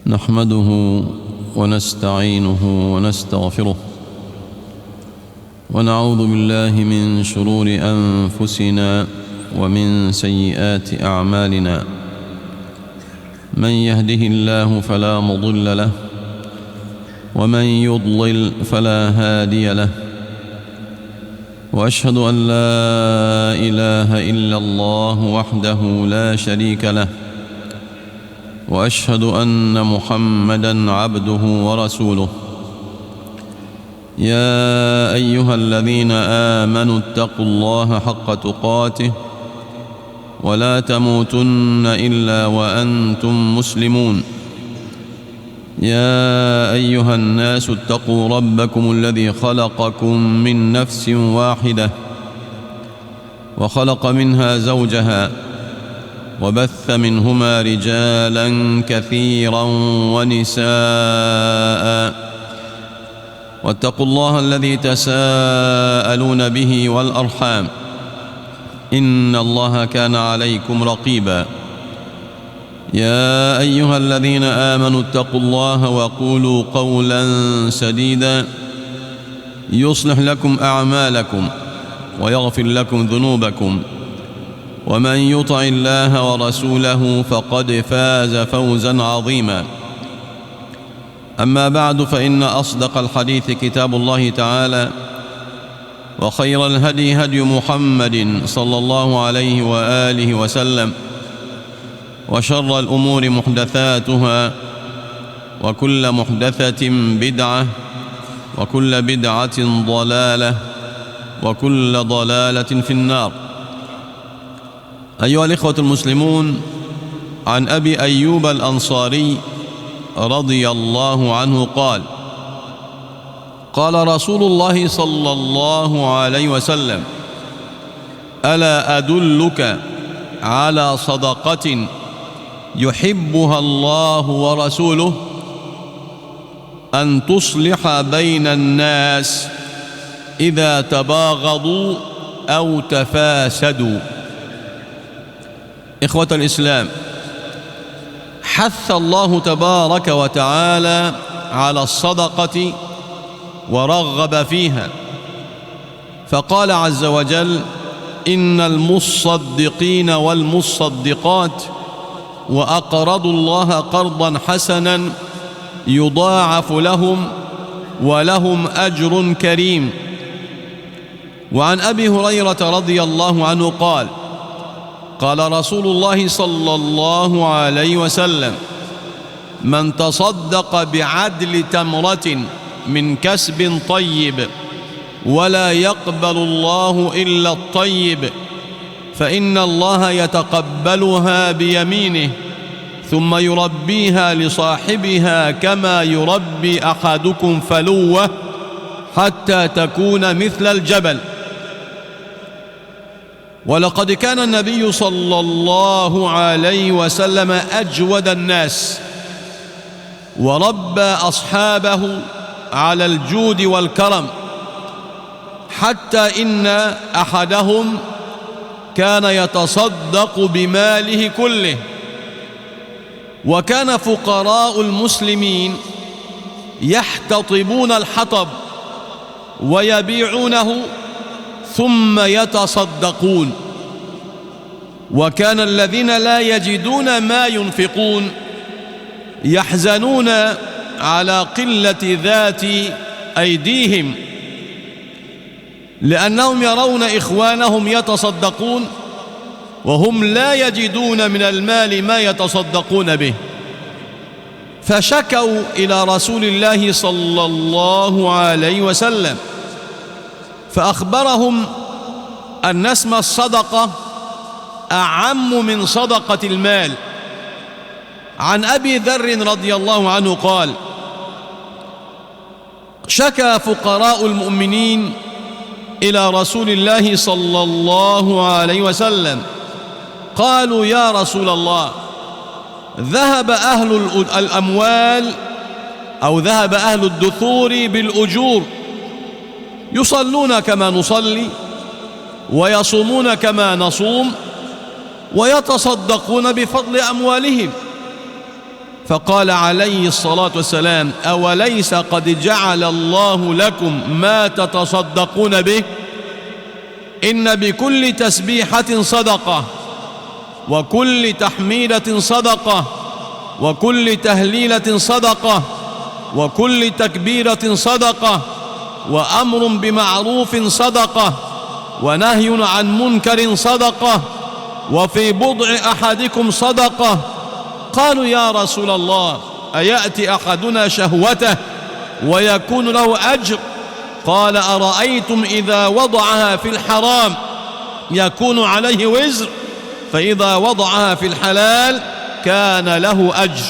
نحمده ونستعينه ونستغفره ونعوذ بالله من شرور أنفسنا ومن سيئات أعمالنا. من يهده الله فلا مضل له ومن يضلل فلا هادي له، وأشهد أن لا إله إلا الله وحده لا شريك له، وأشهد أن محمدًا عبده ورسوله. يا أيها الذين آمنوا اتقوا الله حق تقاته ولا تموتن إلا وأنتم مسلمون. يا أيها الناس اتقوا ربكم الذي خلقكم من نفس واحدة وخلق منها زوجها وبث منهما رجالا كثيرا ونساء، واتقوا الله الذي تساءلون به والأرحام، إن الله كان عليكم رقيبا. يا أيها الذين آمنوا اتقوا الله وقولوا قولا سديدا يصلح لكم أعمالكم ويغفر لكم ذنوبكم، ومن يطع الله ورسوله فقد فاز فوزا عظيما. أما بعد، فإن أصدق الحديث كتاب الله تعالى، وخير الهدي هدي محمد صلى الله عليه وآله وسلم، وشر الأمور محدثاتها، وكل محدثة بدعة، وكل بدعة ضلالة، وكل ضلالة في النار. أيها الإخوة المسلمون، عن أبي أيوب الأنصاري رضي الله عنه قال: قال رسول الله صلى الله عليه وسلم: ألا أدلك على صدقة يحبها الله ورسوله؟ أن تصلح بين الناس إذا تباغضوا أو تفاسدوا. إخوة الإسلام، حث الله تبارك وتعالى على الصدقة ورغب فيها، فقال عز وجل: إن المصدقين والمصدقات وأقرضوا الله قرضا حسنا يضاعف لهم ولهم أجر كريم. وعن أبي هريرة رضي الله عنه قال: قال رسول الله صلى الله عليه وسلم: من تصدق بعدل تمرة من كسب طيب ولا يقبل الله إلا الطيب فإن الله يتقبلها بيمينه ثم يربيها لصاحبها كما يربي أحدكم فلوه حتى تكون مثل الجبل. ولقد كان النبي صلى الله عليه وسلم أجود الناس، وربى أصحابه على الجود والكرم، حتى إن أحدهم كان يتصدق بماله كله. وكان فقراء المسلمين يحتطبون الحطب ويبيعونه ثم يتصدقون، وكان الذين لا يجدون ما ينفقون يحزنون على قلة ذات أيديهم، لأنهم يرون إخوانهم يتصدقون وهم لا يجدون من المال ما يتصدقون به، فشكوا إلى رسول الله صلى الله عليه وسلم، فأخبرهم أن اسم الصدقة أعم من صدقة المال. عن أبي ذر رضي الله عنه قال: شكى فقراء المؤمنين إلى رسول الله صلى الله عليه وسلم، قالوا: يا رسول الله، ذهب أهل الأموال أو ذهب أهل الدثور بالأجور، يصلون كما نصلي ويصومون كما نصوم ويتصدقون بفضل أموالهم، فقال عليه الصلاة والسلام: أوليس قد جعل الله لكم ما تتصدقون به؟ إن بكل تسبيحة صدقة، وكل تحميدة صدقة، وكل تهليلة صدقة، وكل تكبيرة صدقة، وأمر بمعروف صدقة، ونهي عن منكر صدقة، وفي بضع أحدكم صدقة. قالوا: يا رسول الله، أيأتي أحدنا شهوته ويكون له أجر؟ قال: أرأيتم إذا وضعها في الحرام يكون عليه وزر، فإذا وضعها في الحلال كان له أجر.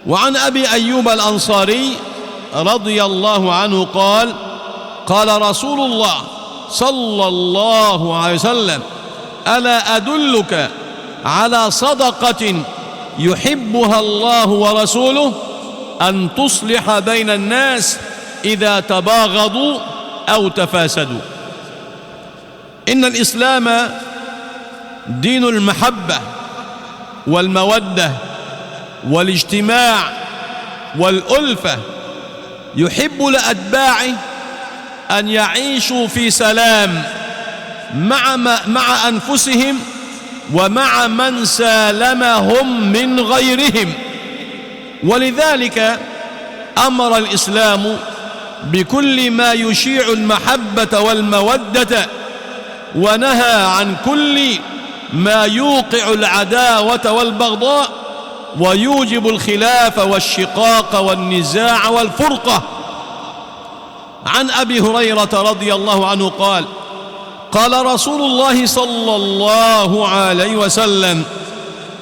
وعن أبي أيوب الأنصاري رضي الله عنه قال: قال رسول الله صلى الله عليه وسلم: ألا أدلك على صدقة يحبها الله ورسوله؟ أن تصلح بين الناس إذا تباغضوا أو تفاسدوا. إن الإسلام دين المحبة والمودة والاجتماع والألفة، يحب لأتباعه أن يعيشوا في سلام مع أنفسهم ومع من سالمهم من غيرهم. ولذلك أمر الإسلام بكل ما يشيع المحبة والمودة، ونهى عن كل ما يوقع العداوة والبغضاء ويوجب الخلاف والشقاق والنزاع والفرقة. عن أبي هريرة رضي الله عنه قال: قال رسول الله صلى الله عليه وسلم: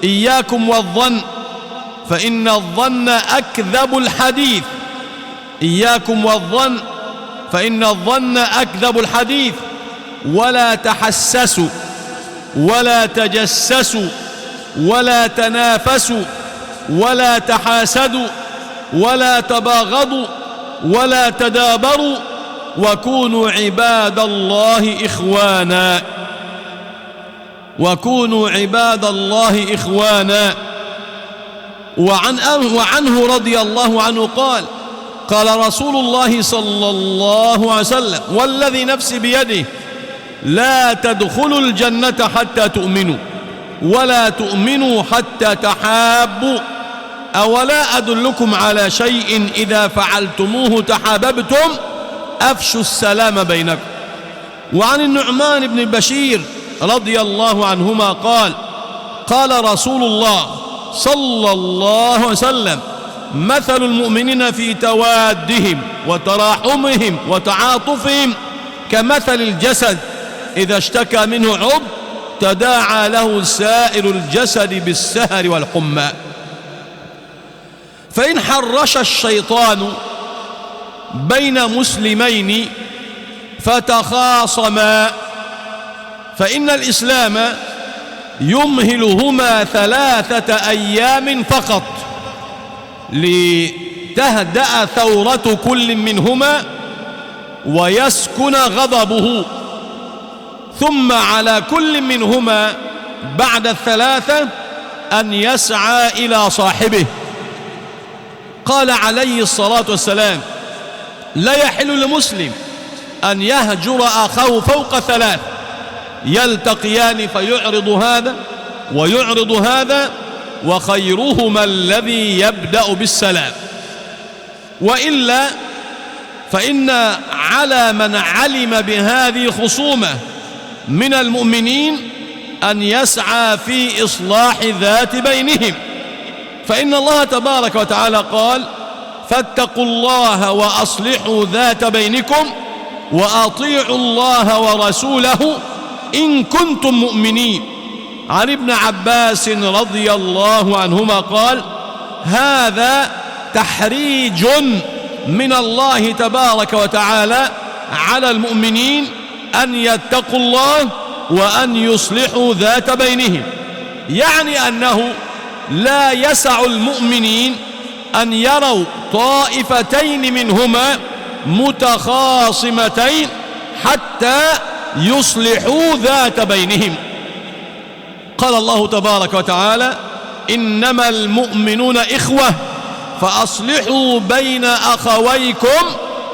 إياكم والظن، فإن الظن أكذب الحديث. إياكم والظن، فإن الظن أكذب الحديث. ولا تحسسوا، ولا تجسسوا، ولا تنافسوا، ولا تحاسدوا، ولا تباغضوا، ولا تدابروا، وكونوا عباد الله إخوانا. وكونوا عباد الله إخوانا. وعنه رضي الله عنه قال: قال رسول الله صلى الله عليه وسلم: والذي نفسي بيده لا تدخلوا الجنة حتى تؤمنوا، ولا تؤمنوا حتى تحابوا. أولا أدلكم على شيء إذا فعلتموه تحاببتم؟ أفشوا السلام بينكم. وعن النعمان بن بشير رضي الله عنهما قال: قال رسول الله صلى الله عليه وسلم: مثل المؤمنين في توادهم وتراحمهم وتعاطفهم كمثل الجسد إذا اشتكى منه عضو تداعى له سائر الجسد بالسهر والحمى. فإن حرش الشيطان بين مسلمين فتخاصما فإن الإسلام يمهلهما 3 أيام فقط لتهدأ ثورة كل منهما ويسكن غضبه، ثم على كل منهما بعد 3 أن يسعى إلى صاحبه. قال عليه الصلاة والسلام: لا يحل لمسلم أن يهجر أخاه فوق 3 يلتقيان فيعرض هذا ويعرض هذا، وخيرهما الذي يبدأ بالسلام. وإلا فإن على من علم بهذه الخصومة من المؤمنين أن يسعى في إصلاح ذات بينهم، فإن الله تبارك وتعالى قال: فاتقوا الله وأصلحوا ذات بينكم وأطيعوا الله ورسوله إن كنتم مؤمنين. عن ابن عباس رضي الله عنهما قال: هذا تحريج من الله تبارك وتعالى على المؤمنين أن يتقوا الله وأن يصلحوا ذات بينهم، يعني أنه لا يسع المؤمنين أن يروا طائفتين منهما متخاصمتين حتى يصلحوا ذات بينهم. قال الله تبارك وتعالى: إنما المؤمنون إخوة فأصلحوا بين أخويكم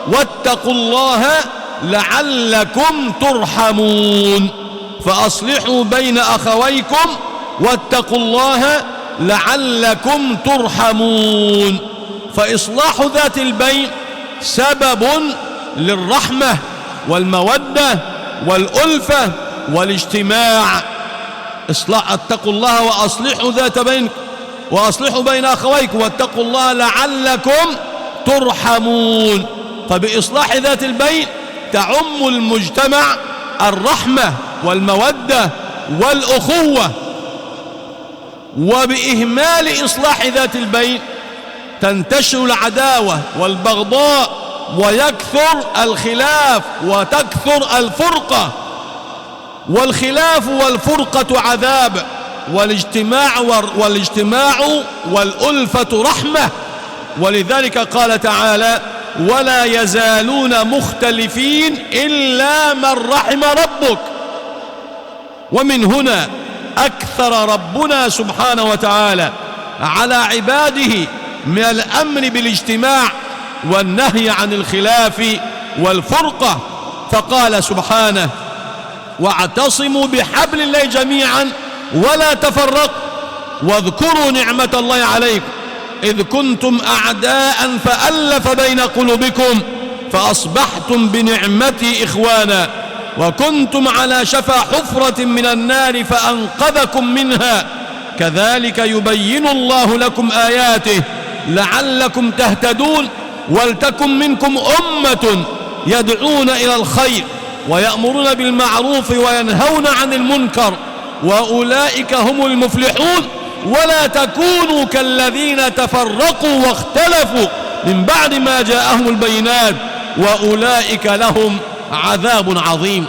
واتقوا الله لعلكم ترحمون. فأصلحوا بين أخويكم واتقوا الله لعلكم ترحمون. فإصلاح ذات البين سبب للرحمة والمودة والألفة والاجتماع. اتقوا الله وأصلحوا ذات بينكم وأصلحوا بين أخويكم واتقوا الله لعلكم ترحمون. فبإصلاح ذات البين تعم المجتمع الرحمة والمودة والأخوة، وبإهمال إصلاح ذات البين تنتشر العداوة والبغضاء ويكثر الخلاف وتكثر الفرقة. والخلاف والفرقة عذاب، والاجتماع والألفة رحمة. ولذلك قال تعالى: ولا يزالون مختلفين إلا من رحم ربك. ومن هنا أكثر ربنا سبحانه وتعالى على عباده من الأمر بالاجتماع والنهي عن الخلاف والفرقة، فقال سبحانه: واعتصموا بحبل الله جميعا ولا تفرقوا واذكروا نعمة الله عليكم إذ كنتم أعداء فألف بين قلوبكم فأصبحتم بنعمتي إخوانا وكنتم على شفا حفرة من النار فأنقذكم منها كذلك يبين الله لكم آياته لعلكم تهتدون ولتكن منكم أمة يدعون إلى الخير ويأمرون بالمعروف وينهون عن المنكر وأولئك هم المفلحون ولا تكونوا كالذين تفرقوا واختلفوا من بعد ما جاءهم البينات وأولئك لهم عذاب عظيم.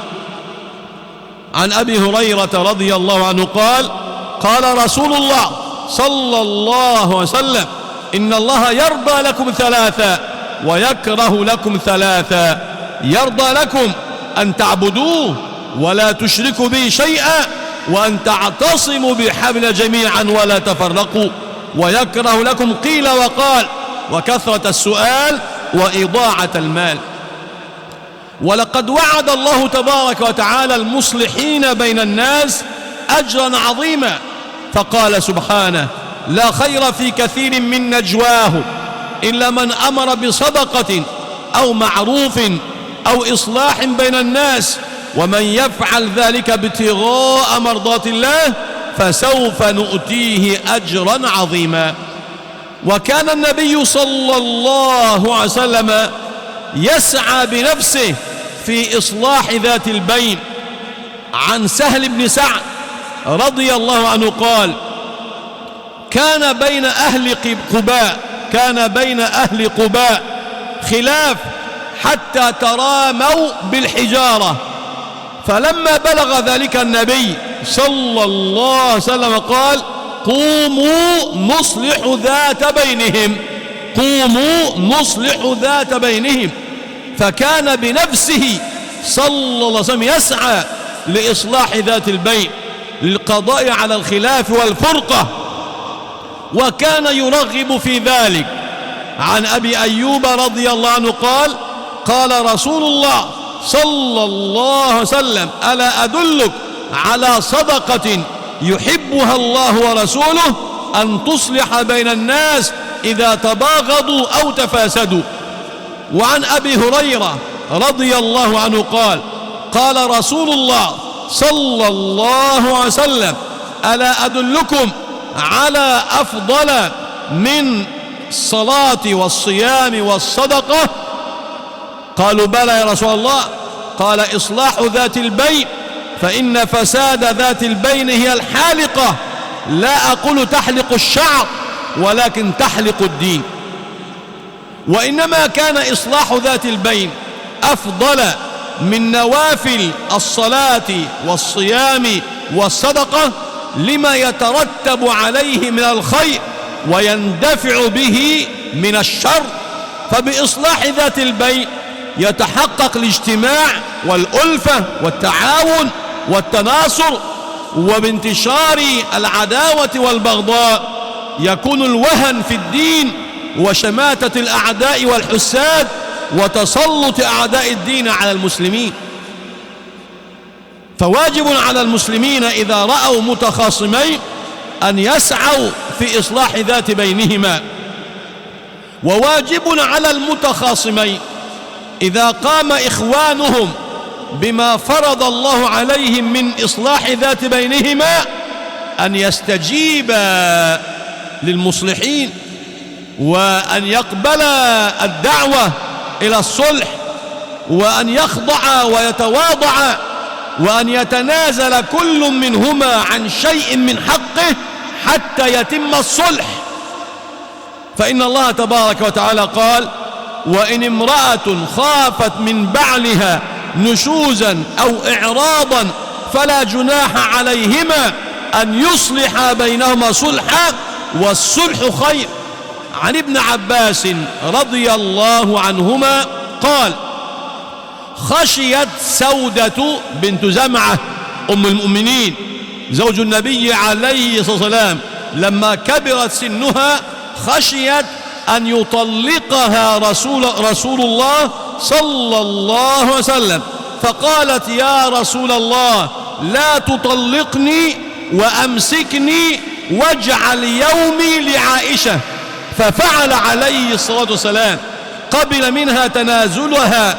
عن أبي هريرة رضي الله عنه قال: قال رسول الله صلى الله عليه وسلم: إن الله يرضى لكم ثلاثا ويكره لكم ثلاثا: يرضى لكم أن تعبدوه ولا تشركوا به شيئا وأن تعتصموا بحبل جميعا ولا تفرقوا، ويكره لكم قيل وقال وكثرة السؤال وإضاعة المال. ولقد وعد الله تبارك وتعالى المصلحين بين الناس أجرا عظيما، فقال سبحانه: لا خير في كثير من نجواهم إلا من أمر بصدقة أو معروف أو إصلاح بين الناس ومن يفعل ذلك ابتغاء مرضات الله فسوف نؤتيه أجرا عظيما. وكان النبي صلى الله عليه وسلم يسعى بنفسه في إصلاح ذات البين. عن سهل بن سعد رضي الله عنه قال: كان بين أهل قباء خلاف حتى تراموا بالحجارة، فلما بلغ ذلك النبي صلى الله عليه وسلم قال: قوموا نصلح ذات بينهم، فكان بنفسه صلى الله عليه وسلم يسعى لإصلاح ذات البين للقضاء على الخلاف والفرقة، وكان يرغب في ذلك. عن أبي أيوب رضي الله عنه قال: قال رسول الله صلى الله عليه وسلم: ألا أدلك على صدقة يحبها الله ورسوله أن تصلح بين الناس إذا تباغضوا أو تفاسدوا. وعن أبي هريرة رضي الله عنه قال: قال رسول الله صلى الله عليه وسلم: ألا أدلكم على أفضل من الصلاة والصيام والصدقة؟ قالوا: بلى يا رسول الله. قال: إصلاح ذات البين، فإن فساد ذات البين هي الحالقة، لا أقول تحلق الشعر ولكن تحلق الدين. وإنما كان إصلاح ذات البين أفضل من نوافل الصلاة والصيام والصدقة لما يترتب عليه من الخير ويندفع به من الشر. فبإصلاح ذات البين يتحقق الاجتماع والألفة والتعاون والتناصر، وبانتشار العداوة والبغضاء يكون الوهن في الدين وشماتة الأعداء والحساد وتسلط أعداء الدين على المسلمين. فواجب على المسلمين إذا رأوا متخاصمين أن يسعوا في إصلاح ذات بينهما، وواجب على المتخاصمين إذا قام إخوانهم بما فرض الله عليهم من إصلاح ذات بينهما أن يستجيبا للمصلحين، وأن يقبل الدعوة إلى الصلح، وأن يخضع ويتواضع، وأن يتنازل كل منهما عن شيء من حقه حتى يتم الصلح. فإن الله تبارك وتعالى قال: وإن امرأة خافت من بعلها نشوزا أو إعراضا فلا جناح عليهما أن يصلحا بينهما صلحا والصلح خير. عن ابن عباس رضي الله عنهما قال: خشيت سودة بنت زمعة أم المؤمنين زوج النبي عليه الصلاة والسلام لما كبرت سنها، خشيت أن يطلقها رسول الله صلى الله عليه وسلم، فقالت: يا رسول الله لا تطلقني وأمسكني واجعل يومي لعائشة. ففعل عليه الصلاة والسلام، قبل منها تنازلها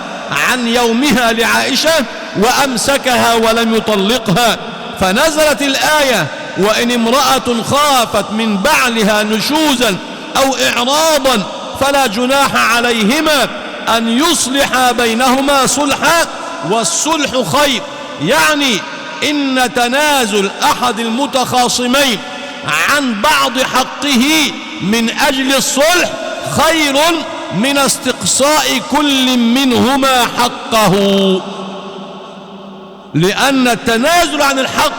عن يومها لعائشة وأمسكها ولم يطلقها، فنزلت الآية: وإن امرأة خافت من بعلها نشوزا أو إعراضا فلا جناح عليهما أن يصلحا بينهما صلحا والصلح خير. يعني إن تنازل أحد المتخاصمين عن بعض حقه من أجل الصلح خير من استقصاء كل منهما حقه، لأن التنازل عن الحق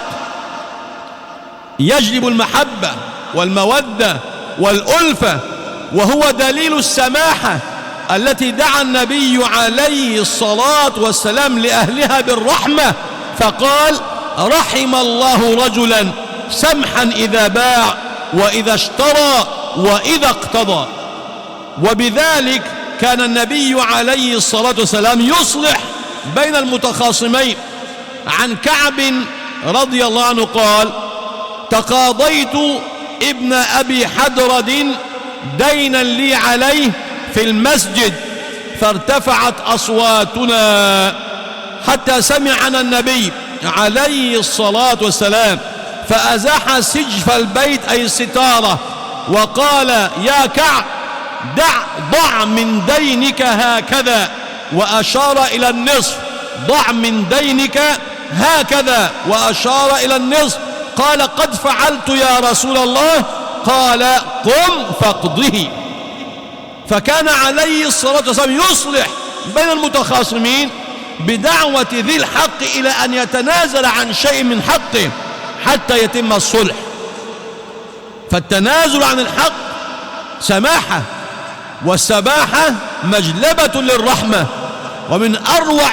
يجلب المحبة والمودة والألفة، وهو دليل السماحة التي دعا النبي عليه الصلاة والسلام لأهلها بالرحمة، فقال: رحم الله رجلا سمحا إذا باع وإذا اشترى وإذا اقتضى. وبذلك كان النبي عليه الصلاة والسلام يصلح بين المتخاصمين. عن كعب رضي الله عنه قال: تقاضيت ابن أبي حدرد دينا لي عليه في المسجد، فارتفعت أصواتنا حتى سمعنا النبي عليه الصلاة والسلام، فأزاح سجف البيت أي الستارة وقال: يا كعب ضع من دينك هكذا، وأشار إلى النصف. ضع من دينك هكذا وأشار إلى النصف. قال: قد فعلت يا رسول الله. قال: قم فاقضه. فكان عليه الصلاة والسلام يصلح بين المتخاصمين بدعوة ذي الحق إلى أن يتنازل عن شيء من حقه حتى يتم الصلح. فالتنازل عن الحق سماحة، والسماحة مجلبة للرحمة. ومن أروع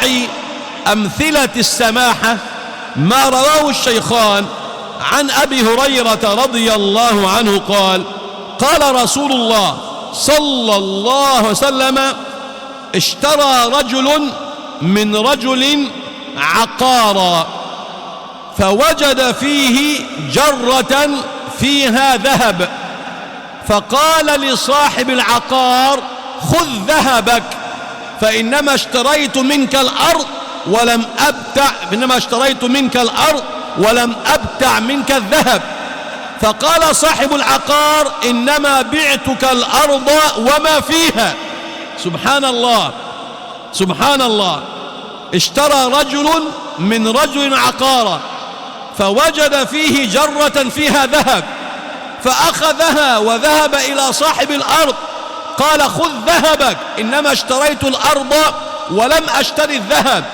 أمثلة السماحة ما رواه الشيخان عن أبي هريرة رضي الله عنه قال: قال رسول الله صلى الله عليه وسلم: اشترى رجل من رجل عقارا، فوجد فيه جرة فيها ذهب، فقال لصاحب العقار: خذ ذهبك، فإنما اشتريت منك الأرض ولم أبتع منك الذهب. فقال صاحب العقار: إنما بعتك الأرض وما فيها. سبحان الله، سبحان الله. اشترى رجل من رجل عقارا، فوجد فيه جرة فيها ذهب، فأخذها وذهب إلى صاحب الأرض، قال: خذ ذهبك، إنما اشتريت الأرض ولم أشتري الذهب.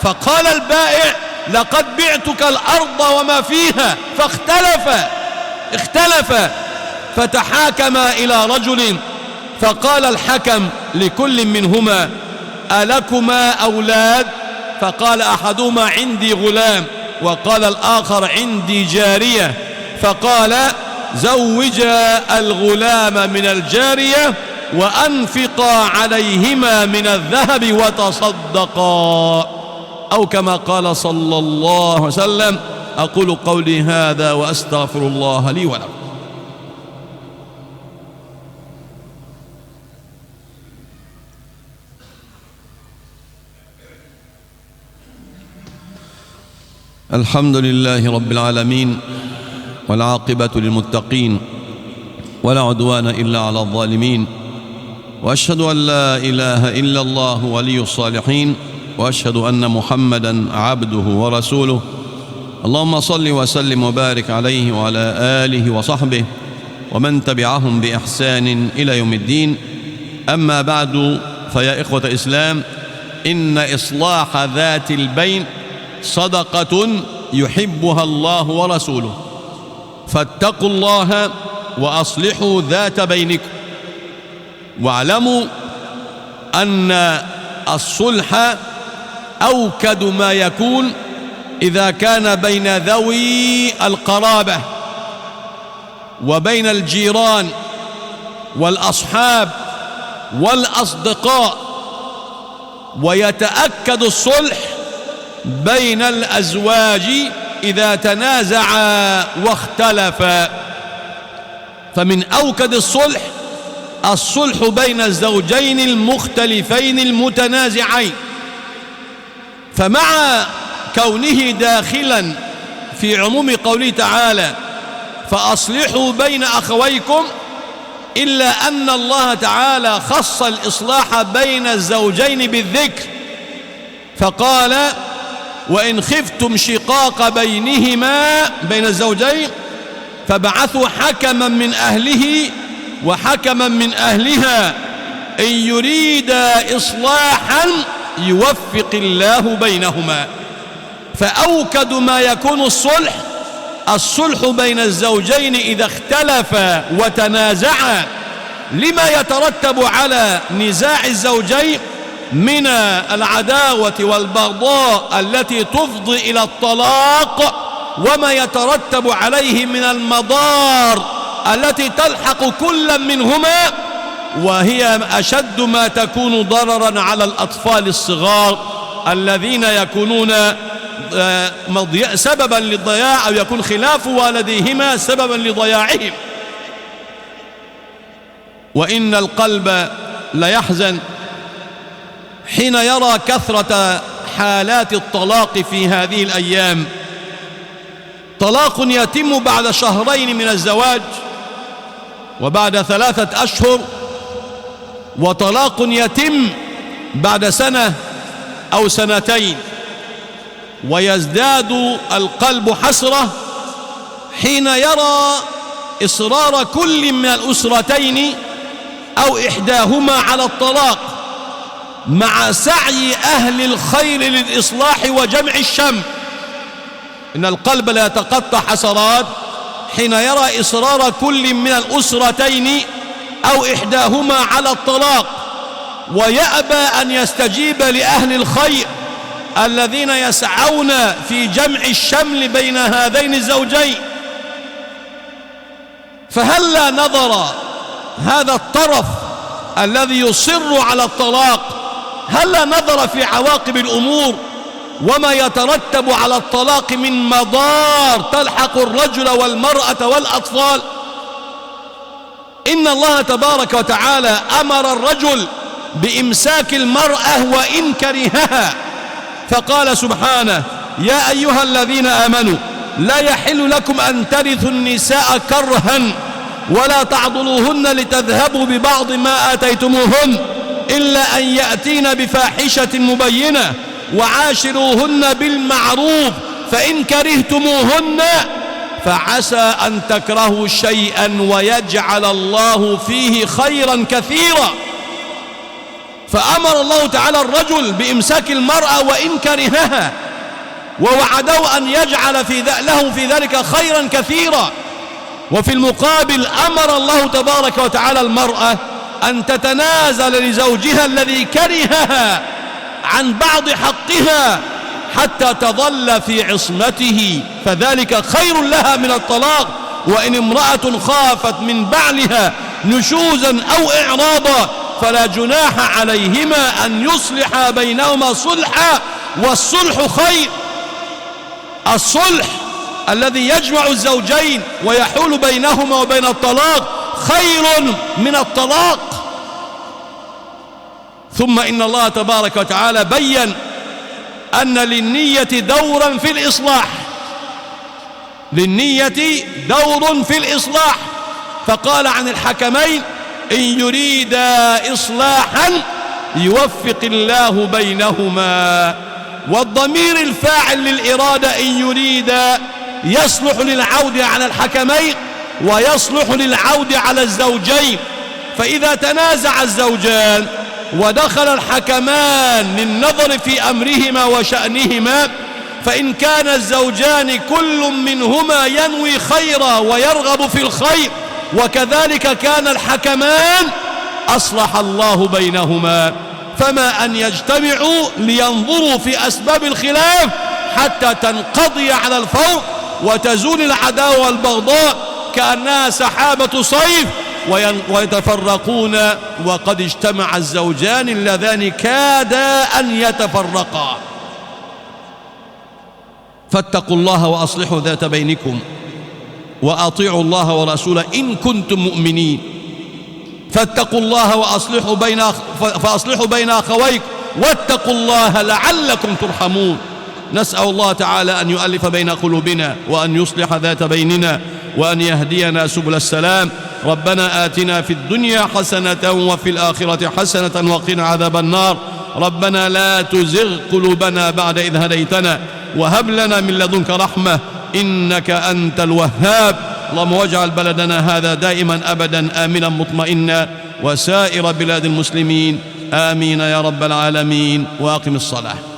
فقال البائع: لقد بعتك الأرض وما فيها. اختلف فتحاكما إلى رجل، فقال الحكم لكل منهما: ألكما أولاد؟ فقال أحدهما: عندي غلام. وقال الآخر عندي جارية، فقال زوجا الغلام من الجارية وأنفقا عليهما من الذهب وتصدقا، أو كما قال صلى الله عليه وسلم. أقول قولي هذا وأستغفر الله لي ولكم. الحمد لله رب العالمين، والعاقبة للمتقين، ولا عدوان إلا على الظالمين، وأشهد أن لا إله إلا الله ولي الصالحين، وأشهد أن محمدًا عبده ورسوله. اللهم صل وسلم وبارك عليه وعلى آله وصحبه ومن تبعهم بإحسان إلى يوم الدين. أما بعد، فيا إخوة الإسلام، إن إصلاح ذات البين صدقة يحبها الله ورسوله، فاتقوا الله وأصلحوا ذات بينكم، واعلموا أن الصلح أوكد ما يكون إذا كان بين ذوي القرابة وبين الجيران والأصحاب والأصدقاء، ويتأكد الصلح بين الأزواج إذا تنازعا واختلفا. فمن أوكد الصلح بين الزوجين المختلفين المتنازعين، فمع كونه داخلا في عموم قوله تعالى فأصلحوا بين أخويكم، إلا أن الله تعالى خص الإصلاح بين الزوجين بالذكر، فقال وإن خفتم شقاق بينهما بين الزوجين فابعثوا حكما من أهله وحكما من أهلها إن يريدا إصلاحا يوفق الله بينهما. فأوكد ما يكون الصلح بين الزوجين إذا اختلفا وتنازعا، لما يترتب على نزاع الزوجين من العداوة والبغضاء التي تفضي إلى الطلاق، وما يترتب عليه من المضار التي تلحق كل منهما، وهي أشد ما تكون ضررا على الأطفال الصغار الذين يكونون سببا للضياع، أو يكون خلاف والديهما سببا لضياعهم. وإن القلب ليحزن حين يرى كثرة حالات الطلاق في هذه الأيام. طلاق يتم بعد شهرين من الزواج وبعد 3 أشهر، وطلاق يتم بعد سنة أو سنتين. ويزداد القلب حسرة حين يرى إصرار كل من الأسرتين أو إحداهما على الطلاق، مع سعي أهل الخير للإصلاح وجمع الشمل. إن القلب لا يتقطع حسرات حين يرى إصرار كل من الأسرتين أو إحداهما على الطلاق، ويأبى أن يستجيب لأهل الخير الذين يسعون في جمع الشمل بين هذين الزوجين. فهلا نظر هذا الطرف الذي يصر على الطلاق، هلا نظر في عواقب الأمور وما يترتب على الطلاق من مضار تلحق الرجل والمرأة والأطفال. إن الله تبارك وتعالى أمر الرجل بإمساك المرأة وإن كرهها، فقال سبحانه يا أيها الذين آمنوا لا يحل لكم أن ترثوا النساء كرها ولا تعضلوهن لتذهبوا ببعض ما آتيتموهن إلا أن يأتين بفاحشة مبينة وعاشروهن بالمعروف فإن كرهتموهن فعسى أن تكرهوا شيئا ويجعل الله فيه خيرا كثيرا. فأمر الله تعالى الرجل بإمساك المرأة وإن كرهها، ووعده أن يجعل له في ذلك خيرا كثيرا. وفي المقابل أمر الله تبارك وتعالى المرأة أن تتنازل لزوجها الذي كرهها عن بعض حقها حتى تظل في عصمته، فذلك خير لها من الطلاق. وإن امرأة خافت من بعلها نشوزا أو إعراضا فلا جناح عليهما أن يصلحا بينهما صلحا، والصلح خير. الصلح الذي يجمع الزوجين ويحول بينهما وبين الطلاق خير من الطلاق. ثم إن الله تبارك وتعالى بيّن أن للنية دورا في الإصلاح، للنية دور في الإصلاح، فقال عن الحكمين: إن يريدا إصلاحا يوفق الله بينهما. والضمير الفاعل للإرادة إن يريدا يصلح للعود على الحكمين ويصلح للعود على الزوجين. فإذا تنازع الزوجان ودخل الحكمان للنظر في أمرهما وشأنهما، فإن كان الزوجان كل منهما ينوي خيرا ويرغب في الخير وكذلك كان الحكمان، أصلح الله بينهما. فما أن يجتمعوا لينظروا في أسباب الخلاف حتى تنقضي على الفور وتزول العداوة والبغضاء كأنها سحابة صيف، ويتفرقون وقد اجتمع الزوجان اللذان كادا أن يتفرقا. فاتقوا الله وأصلحوا ذات بينكم وأطيعوا الله ورسوله إن كنتم مؤمنين. فاتقوا الله فأصلحوا بين أخويكم واتقوا الله لعلكم ترحمون. نسأل الله تعالى أن يؤلف بين قلوبنا وأن يصلح ذات بيننا وأن يهدينا سبل السلام. ربنا آتنا في الدنيا حسنة وفي الآخرة حسنة وقنا عذاب النار. ربنا لا تزغ قلوبنا بعد إذ هديتنا وهب لنا من لدنك رحمة إنك أنت الوهاب. اللهم واجعل بلدنا هذا دائما أبدا آمنا مطمئنا وسائر بلاد المسلمين، آمين يا رب العالمين. وأقم الصلاة.